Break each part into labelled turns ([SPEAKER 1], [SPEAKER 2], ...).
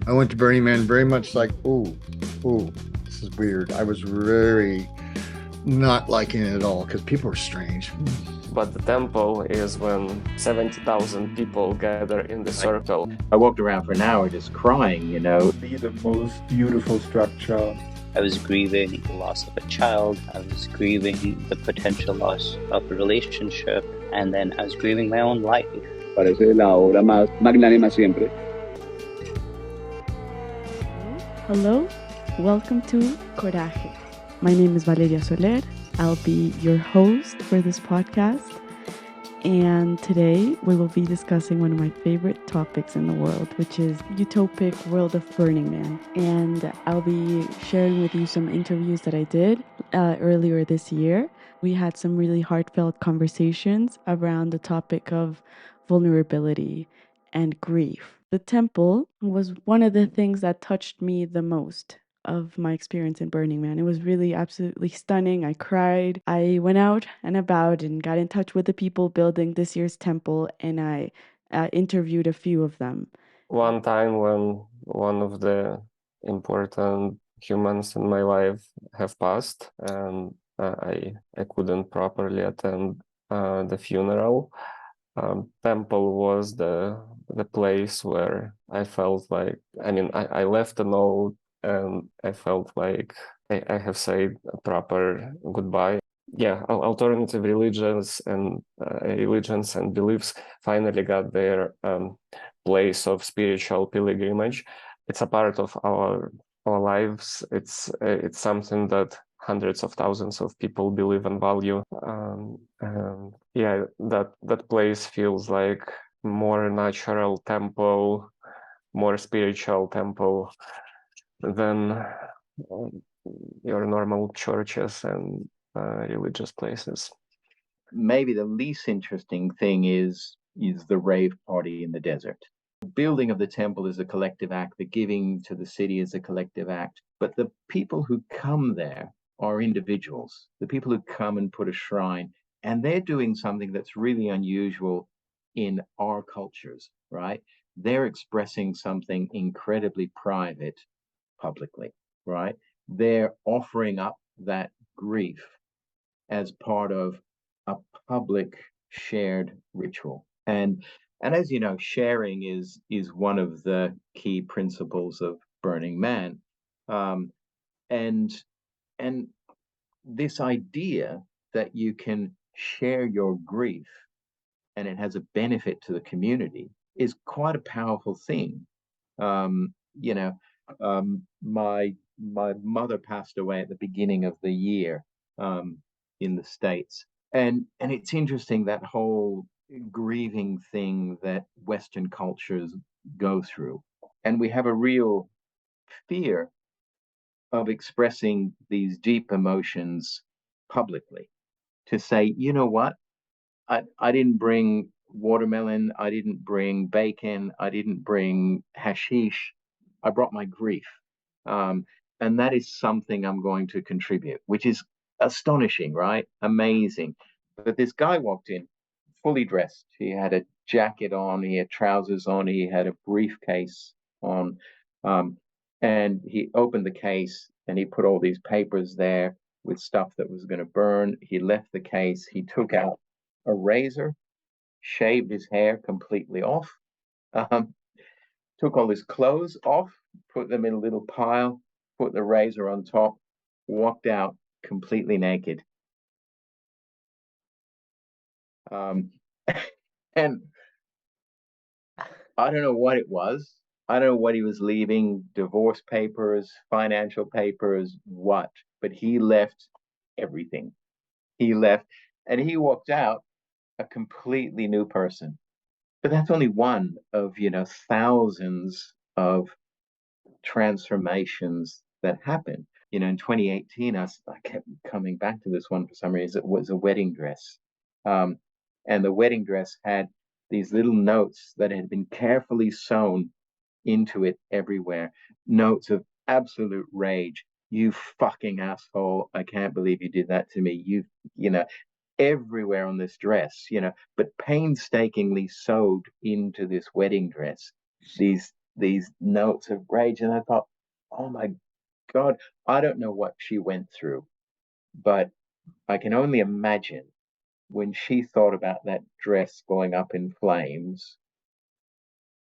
[SPEAKER 1] I went to Burning Man very much like, ooh, this is weird. I was very not liking it at all because people are strange.
[SPEAKER 2] But the temple is when 70,000 people gather in the circle.
[SPEAKER 3] I walked around for an hour just crying,
[SPEAKER 4] Be the most beautiful structure.
[SPEAKER 5] I was grieving the loss of a child. I was grieving the potential loss of a relationship. And then I was grieving my own life.
[SPEAKER 6] Parece la obra más magnánima siempre.
[SPEAKER 7] Hello, welcome to Coraje. My name is Valeria Soler. I'll be your host for this podcast. And today we will be discussing one of my favorite topics in the world, which is utopic world of Burning Man. And I'll be sharing with you some interviews that I did earlier this year. We had some really heartfelt conversations around the topic of vulnerability and grief. The temple was one of the things that touched me the most of my experience in Burning Man. It was really absolutely stunning. I cried. I went out and about and got in touch with the people building this year's temple, and I interviewed a few of them.
[SPEAKER 2] One time when one of the important humans in my life have passed, and I couldn't properly attend the funeral. Temple was the place where I felt like, I left a note and I felt like I have said a proper goodbye. Yeah, alternative religions and beliefs finally got their place of spiritual pilgrimage. It's a part of our lives. It's something that hundreds of thousands of people believe and value. And yeah, that place feels like more natural temple, more spiritual temple than your normal churches and religious places.
[SPEAKER 3] Maybe the least interesting thing is the rave party in the desert. The building of the temple is a collective act. The giving to the city is a collective act. But the people who come there are individuals. The people who come and put a shrine, and they're doing something that's really unusual in our cultures, right? They're expressing something incredibly private publicly, right? They're offering up that grief as part of a public shared ritual. And as you know, sharing is one of the key principles of Burning Man. And this idea that you can share your grief and it has a benefit to the community is quite a powerful thing. My mother passed away at the beginning of the year in the States, and it's interesting, that whole grieving thing that Western cultures go through, and we have a real fear of expressing these deep emotions publicly, to say, you know what, I didn't bring watermelon, I didn't bring bacon, I didn't bring hashish, I brought my grief. And that is something I'm going to contribute, which is astonishing, right? Amazing. But this guy walked in fully dressed. He had a jacket on, he had trousers on, he had a briefcase on. And he opened the case and he put all these papers there with stuff that was going to burn. He left the case, he took out a razor, shaved his hair completely off, took all his clothes off, put them in a little pile, put the razor on top, walked out completely naked. And I don't know what it was. I don't know what he was leaving, divorce papers, financial papers, what, but he left everything. He left, and he walked out a completely new person. But that's only one of, thousands of transformations that happen. In 2018, I kept coming back to this one for some reason. It was a wedding dress. And the wedding dress had these little notes that had been carefully sewn into it everywhere. Notes of absolute rage. You fucking asshole. I can't believe you did that to me. Everywhere on this dress, but painstakingly sewed into this wedding dress, these these notes of rage. And I thought, oh my God, I don't know what she went through, but I can only imagine when she thought about that dress going up in flames,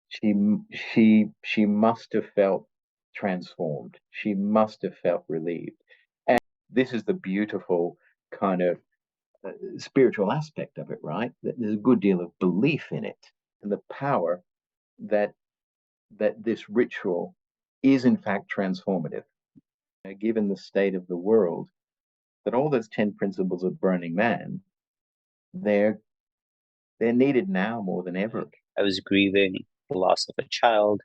[SPEAKER 3] she must have felt transformed. She must have felt relieved. And this is the beautiful kind of spiritual aspect of it, right? There's a good deal of belief in it and the power that this ritual is in fact transformative. Given the state of the world, that all those 10 principles of Burning Man, they're needed now more than ever.
[SPEAKER 5] I was grieving the loss of a child.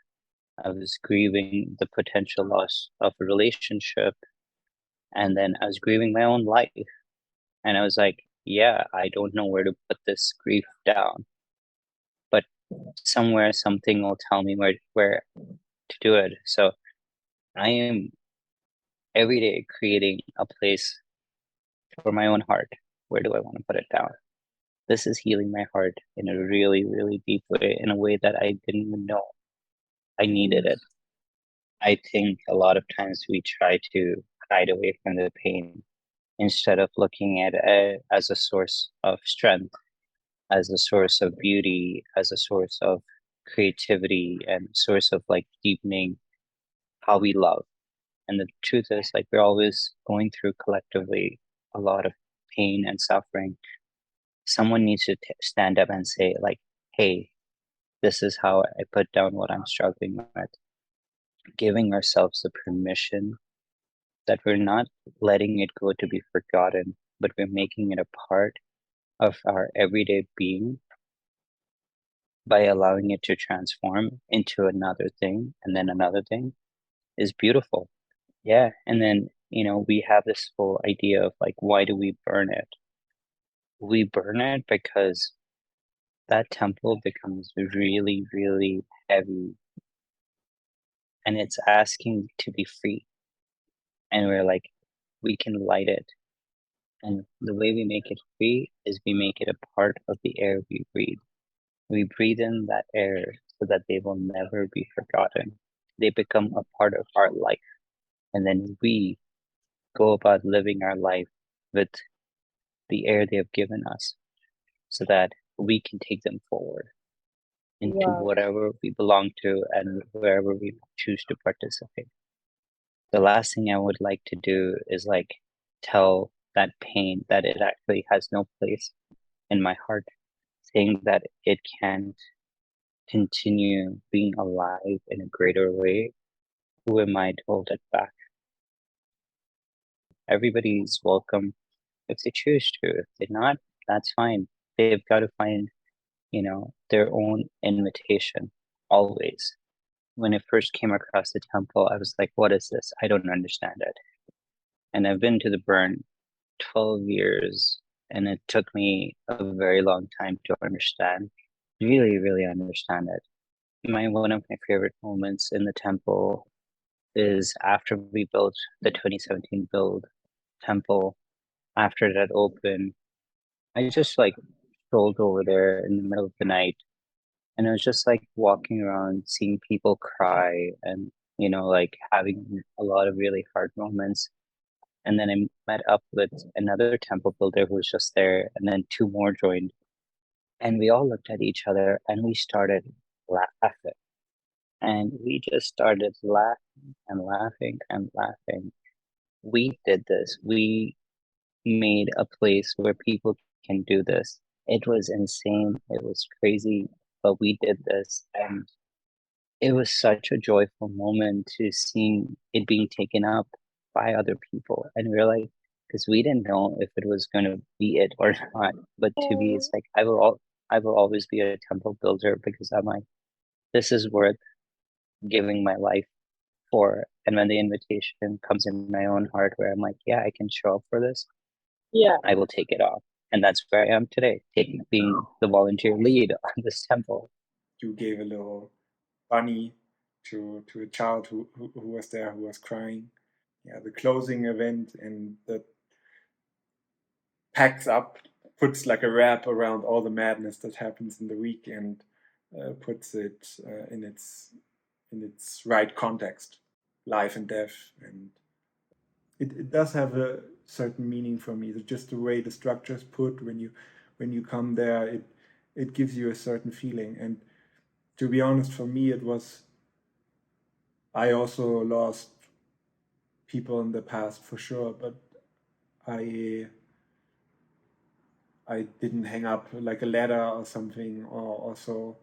[SPEAKER 5] I was grieving the potential loss of a relationship. And then I was grieving my own life. And I was like, yeah, I don't know where to put this grief down. But somewhere something will tell me where to do it. So I am every day creating a place for my own heart. Where do I want to put it down? This is healing my heart in a really, really deep way, in a way that I didn't even know I needed it. I think a lot of times we try to hide away from the pain instead of looking at it as a source of strength, as a source of beauty, as a source of creativity, and source of like deepening how we love. And the truth is, like, we're always going through collectively a lot of pain and suffering. Someone needs to stand up and say, like, hey, this is how I put down what I'm struggling with. Giving ourselves the permission that we're not letting it go to be forgotten, but we're making it a part of our everyday being by allowing it to transform into another thing and then another thing is beautiful. Yeah. And then, we have this whole idea of like, why do we burn it? We burn it because that temple becomes really, really heavy and it's asking to be free. And we're like, we can light it. And the way we make it free is we make it a part of the air we breathe. We breathe in that air so that they will never be forgotten. They become a part of our life. And then we go about living our life with the air they have given us so that we can take them forward into whatever we belong to and wherever we choose to participate. The last thing I would like to do is like tell that pain that it actually has no place in my heart, saying that it can't continue being alive in a greater way. Who am I to hold it back? Everybody's welcome if they choose to. If they're not, that's fine. They've got to find, their own invitation always. When I first came across the temple, I was like, what is this? I don't understand it. And I've been to the burn 12 years, and it took me a very long time to understand, really, really understand it. One of my favorite moments in the temple is after we built the 2017 build temple. After that opened, I just like strolled over there in the middle of the night, and I was just like walking around, seeing people cry, and like having a lot of really hard moments. And then I met up with another temple builder who was just there, and then two more joined. And we all looked at each other and we started laughing. And we just started laughing and laughing and laughing. We did this. We made a place where people can do this. It was insane. It was crazy, but we did this. And it was such a joyful moment to see it being taken up by other people. And we're like, because we didn't know if it was going to be it or not. But to me, it's like, I will always be a temple builder because I'm like, this is worth giving my life for. And when the invitation comes in my own heart where I'm like, yeah, I can show up for this, I will take it off. And that's where I am today, being the volunteer lead on this temple.
[SPEAKER 4] You gave a little bunny to a child who was there, who was crying. Yeah, the closing event, and that packs up, puts like a wrap around all the madness that happens in the week, and puts it in its in its right context, life and death, and it does have a certain meaning for me. Just the way the structure is put when you come there, it gives you a certain feeling. And to be honest, for me, I also lost people in the past for sure, but I didn't hang up like a ladder or something, or also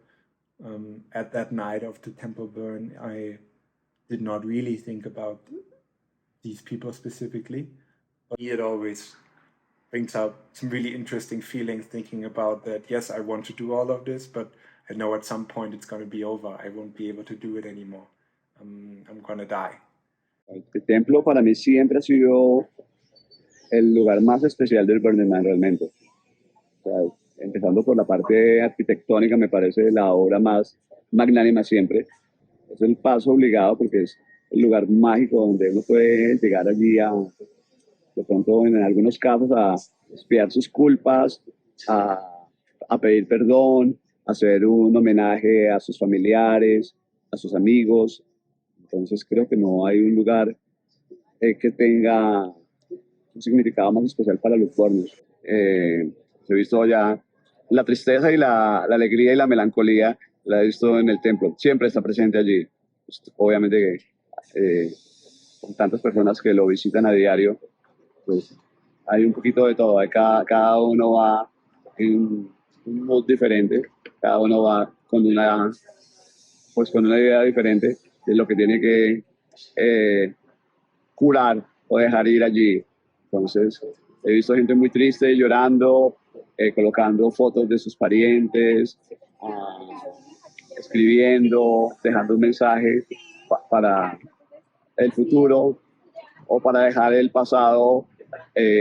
[SPEAKER 4] at that night of the temple burn, I did not really think about these people specifically. But it always brings out some really interesting feelings thinking about that. Yes, I want to do all of this, but I know at some point it's going to be over. I won't be able to do it anymore. I'm going to die.
[SPEAKER 6] El templo para mí siempre ha sido el lugar más especial del Burning Man realmente. O sea, empezando por la parte arquitectónica, me parece la obra más magnánima siempre. Es el paso obligado porque es el lugar mágico donde uno puede llegar allí de pronto en algunos casos a expiar sus culpas, a pedir perdón, a hacer un homenaje a sus familiares, a sus amigos. Entonces creo que no hay un lugar que tenga un significado más especial para los bornios. He visto ya la tristeza y la alegría y la melancolía, la he visto en el templo, siempre está presente allí. Pues, obviamente con tantas personas que lo visitan a diario, pues hay un poquito de todo, cada uno va en un mood diferente, cada uno va con una idea diferente de lo que tiene que curar o dejar ir allí. Entonces, he visto gente muy triste llorando, colocando fotos de sus parientes, escribiendo, dejando un mensaje para el futuro o para dejar el pasado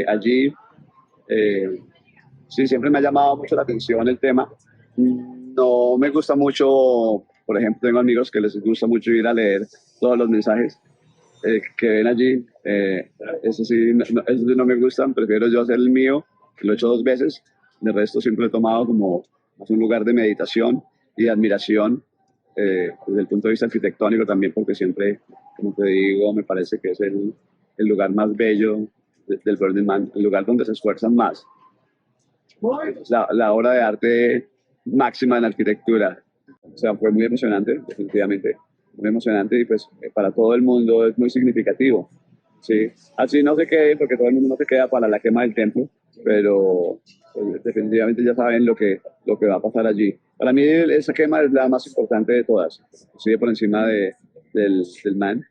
[SPEAKER 6] allí. Sí, siempre me ha llamado mucho la atención el tema. No me gusta mucho, por ejemplo, tengo amigos que les gusta mucho ir a leer todos los mensajes que ven allí. Eso sí, eso sí no me gustan, prefiero yo hacer el mío, que lo he hecho 2 veces. De resto siempre lo he tomado como un lugar de meditación y de admiración, desde el punto de vista arquitectónico también, porque siempre, como te digo, me parece que es el lugar más bello del Burning Man, el lugar donde se esfuerzan más. Es la obra de arte máxima en arquitectura. O sea, fue muy emocionante, definitivamente, muy emocionante, y pues para todo el mundo es muy significativo. Sí, así no se quede, porque todo el mundo no se queda para la quema del templo, pero pues, definitivamente ya saben lo que va a pasar allí. Para mí esa quema es la más importante de todas, sigue por encima del man.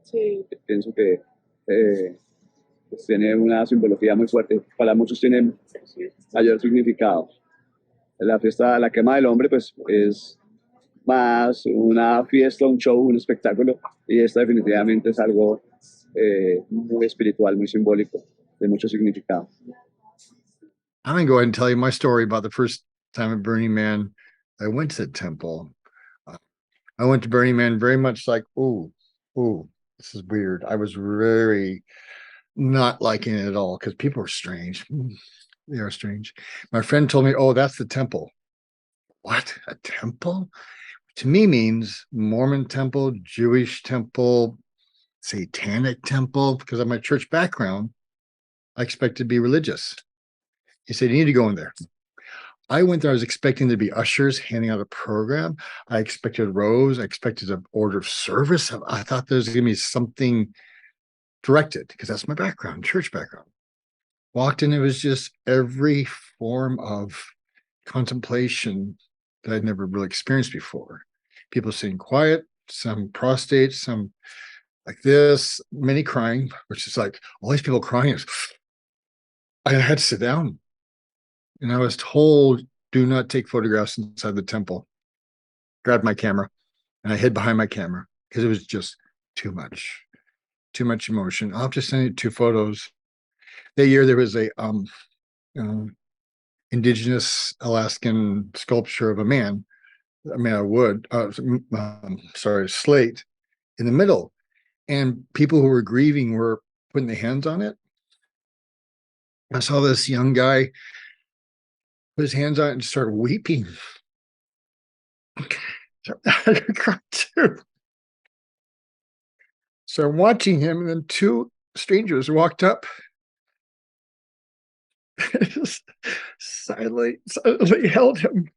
[SPEAKER 6] Sí. Pienso que pues tiene una simbología muy fuerte, para muchos tiene mayor significado. La quema del hombre pues es más una fiesta, un show, un espectáculo, y esta definitivamente es algo muy espiritual, muy simbólico, de mucho significado.
[SPEAKER 1] I'm going to go ahead and tell you my story about the first time at Burning Man. I went to the temple. I went to Burning Man very much like, ooh, this is weird. I was very not liking it at all because people are strange. They are strange. My friend told me, oh, that's the temple. What? A temple? To me means Mormon temple, Jewish temple, satanic temple. Because of my church background, I expected to be religious. He said, you need to go in there. I went there, I was expecting to be ushers handing out a program. I expected rows. I expected an order of service. I thought there was going to be something directed because that's my background, church background. Walked in, it was just every form of contemplation that I'd never really experienced before. People sitting quiet, some prostrate, some like this, many crying, which is like all these people crying. I had to sit down. And I was told, do not take photographs inside the temple. Grabbed my camera and I hid behind my camera because it was just too much emotion. I'll just send you 2 photos. That year there was a indigenous Alaskan sculpture of a man, slate in the middle. And people who were grieving were putting their hands on it. I saw this young guy put his hands on it and start weeping. I cried too. So I'm watching him, and then two strangers walked up. Just silently held him.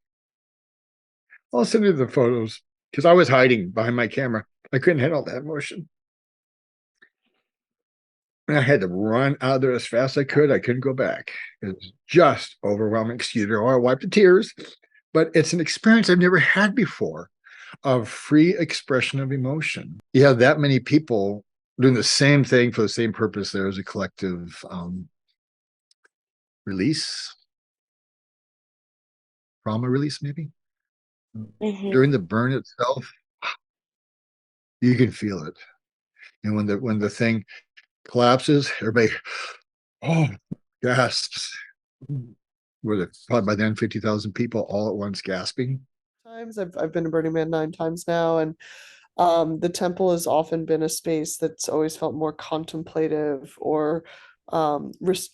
[SPEAKER 1] I'll send you the photos because I was hiding behind my camera. I couldn't handle that emotion. And I had to run out there as fast as I could. I couldn't go back. It was just overwhelming. Excuse me, or I wiped the tears. But it's an experience I've never had before of free expression of emotion. You have that many people doing the same thing for the same purpose. There is a collective release, trauma release, maybe. During the burn itself, you can feel it. And when the thing collapses, everybody gasps. Was it probably by then 50,000 people all at once gasping?
[SPEAKER 8] Times I've been to Burning Man 9 times now, and the temple has often been a space that's always felt more contemplative or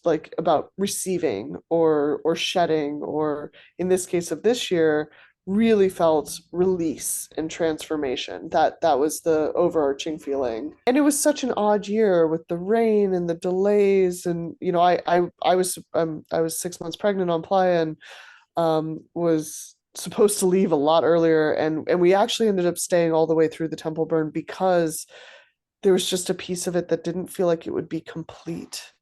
[SPEAKER 8] like about receiving or shedding, or in this case of this year, really felt release and transformation. That was the overarching feeling. And it was such an odd year with the rain and the delays, and I was 6 months pregnant on Playa, and was supposed to leave a lot earlier, and we actually ended up staying all the way through the temple burn because there was just a piece of it that didn't feel like it would be complete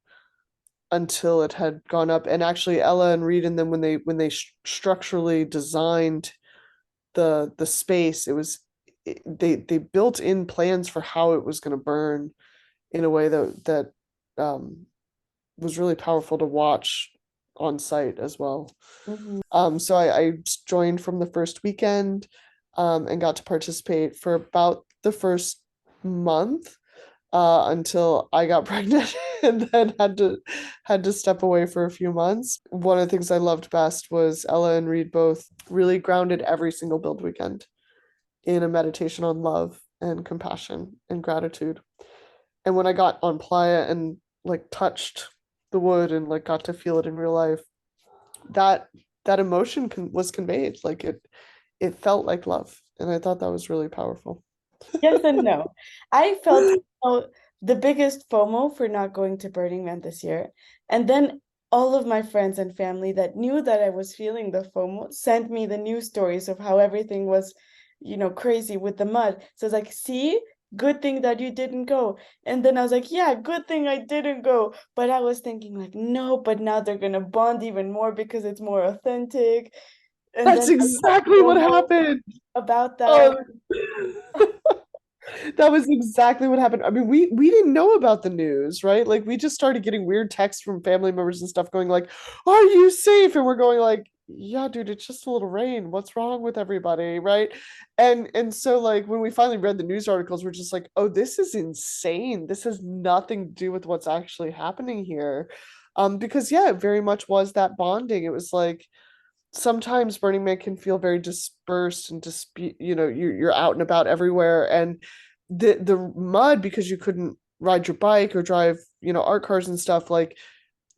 [SPEAKER 8] until it had gone up. And actually Ella and Reed and them, when they structurally designed the space, they built in plans for how it was going to burn in a way that was really powerful to watch on site as well. So I joined from the first weekend, and got to participate for about the first month, until I got pregnant and then had to step away for a few months. One of the things I loved best was Ella and Reed both really grounded every single build weekend in a meditation on love and compassion and gratitude. And when I got on Playa and like touched the wood and like got to feel it in real life, that emotion was conveyed. Like it felt like love, and I thought that was really powerful.
[SPEAKER 9] Yes and no. I felt the biggest FOMO for not going to Burning Man this year. And then all of my friends and family that knew that I was feeling the FOMO sent me the news stories of how everything was, crazy with the mud. So it's like, see, good thing that you didn't go. And then I was like, yeah, good thing I didn't go. But I was thinking like, no, but now they're going to bond even more because it's more authentic. And
[SPEAKER 8] That's exactly what happened.
[SPEAKER 9] About that.
[SPEAKER 8] That was exactly what happened. I mean, we didn't know about the news, right? Like we just started getting weird texts from family members and stuff going like, "Are you safe?" And we're going like, "Yeah, dude, it's just a little rain. What's wrong with everybody?" Right? And so like when we finally read the news articles, we're just like, "Oh, this is insane. This has nothing to do with what's actually happening here." Because yeah, it very much was that bonding. It was like sometimes Burning Man can feel very dispersed and you're out and about everywhere, and the mud, because you couldn't ride your bike or drive art cars and stuff, like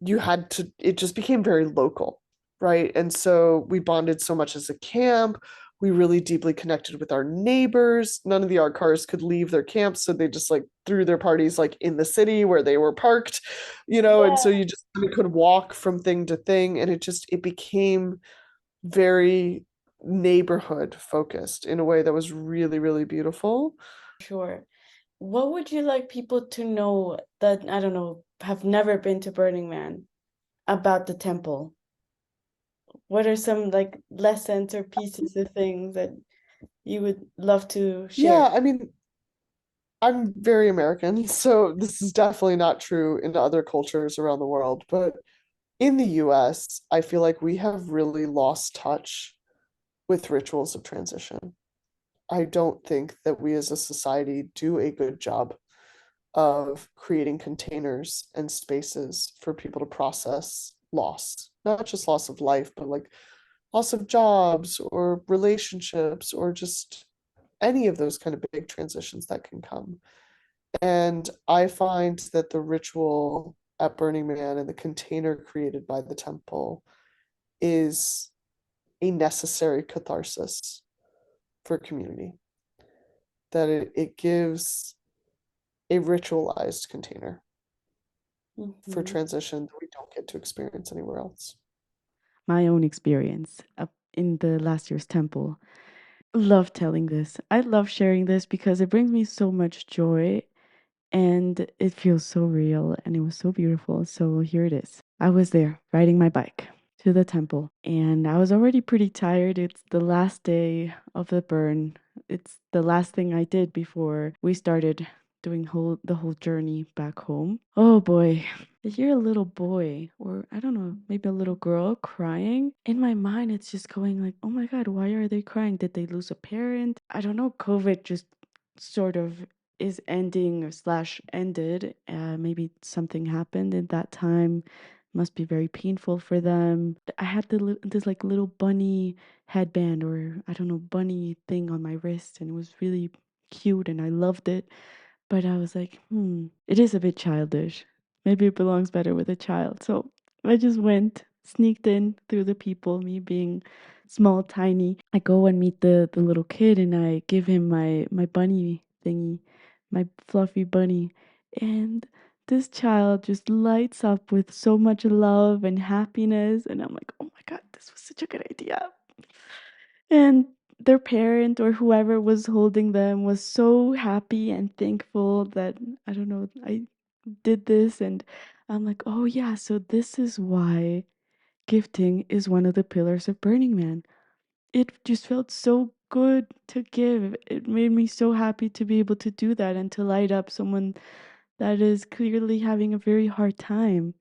[SPEAKER 8] it just became very local, right? And so we bonded so much as a camp. We really deeply connected with our neighbors. None of the art cars could leave their camps, so they just like threw their parties like in the city where they were parked, and so you just could walk from thing to thing, and it became very neighborhood focused in a way that was really, really beautiful.
[SPEAKER 9] Sure. What would you like people to know that, I don't know, have never been to Burning Man about the temple? What are some like lessons or pieces of things that you would love to share?
[SPEAKER 8] Yeah, I mean, I'm very American, so this is definitely not true in other cultures around the world. But in the US, I feel like we have really lost touch with rituals of transition. I don't think that we as a society do a good job of creating containers and spaces for people to process loss, not just loss of life, but like loss of jobs or relationships or just any of those kind of big transitions that can come. And I find that the ritual at Burning Man and the container created by the temple is a necessary catharsis for community. That it gives a ritualized container for
[SPEAKER 9] Mhm.
[SPEAKER 8] transition that we don't get to experience anywhere else.
[SPEAKER 7] My own experience up in the last year's temple. Love telling this. I love sharing this because it brings me so much joy and it feels so real and it was so beautiful. So here it is. I was there riding my bike to the temple and I was already pretty tired. It's the last day of the burn. It's the last thing I did before we started doing the whole journey back home. Oh boy. I hear a little boy or I don't know, maybe a little girl crying. In my mind it's just going like, "Oh my god, why are they crying? Did they lose a parent?" I don't know, COVID just sort of is ending or slash ended. Maybe something happened in that time. Must be very painful for them. I had this like little bunny headband or I don't know bunny thing on my wrist, and it was really cute, and I loved it. But I was like, it is a bit childish. Maybe it belongs better with a child. So I just went, sneaked in through the people, me being small, tiny. I go and meet the little kid and I give him my bunny thingy, my fluffy bunny. And this child just lights up with so much love and happiness. And I'm like, oh my God, this was such a good idea. And their parent or whoever was holding them was so happy and thankful that, I don't know, I did this. And I'm like, oh yeah, so this is why gifting is one of the pillars of Burning Man. It just felt so good to give. It made me so happy to be able to do that and to light up someone that is clearly having a very hard time.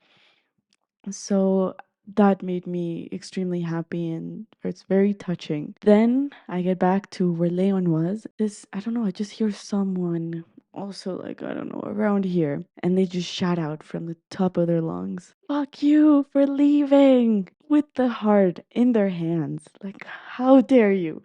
[SPEAKER 7] So that made me extremely happy and it's very touching. Then I get back to where Leon was. I don't know, I just hear someone also like, I don't know, around here. And they just shout out from the top of their lungs, "Fuck you for leaving!" with the heart in their hands. Like, how dare you?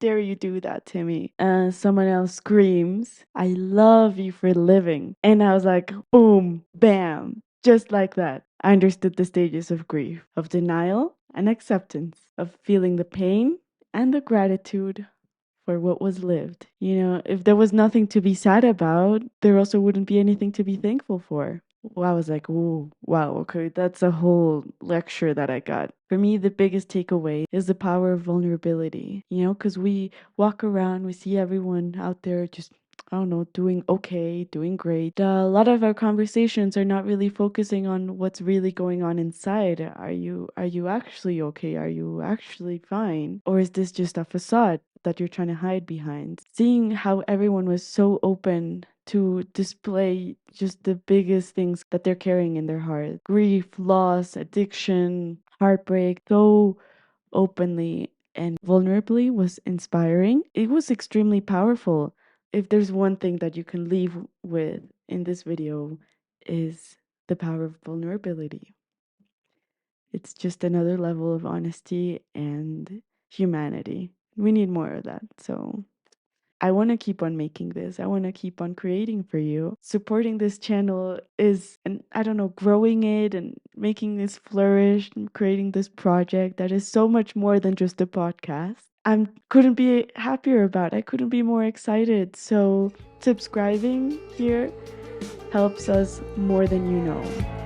[SPEAKER 7] Dare you do that to me? Someone else screams, "I love you for living." And I was like, boom, bam. Just like that, I understood the stages of grief, of denial and acceptance, of feeling the pain and the gratitude for what was lived. You know, if there was nothing to be sad about, there also wouldn't be anything to be thankful for. Well, I was like, ooh, wow, okay, that's a whole lecture that I got. For me, the biggest takeaway is the power of vulnerability, you know, because we walk around, we see everyone out there just, I don't know, doing okay, doing great. A lot of our conversations are not really focusing on what's really going on inside. Are you actually okay? Are you actually fine? Or is this just a facade that you're trying to hide behind? Seeing how everyone was so open to display just the biggest things that they're carrying in their heart: grief, loss, addiction, heartbreak, so openly and vulnerably was inspiring. It was extremely powerful. If there's one thing that you can leave with in this video is the power of vulnerability. It's just another level of honesty and humanity. We need more of that. So I want to keep on making this. I want to keep on creating for you. Supporting this channel is, and I don't know, growing it and making this flourish and creating this project that is so much more than just a podcast. I couldn't be happier about it. I couldn't be more excited. So subscribing here helps us more than you know.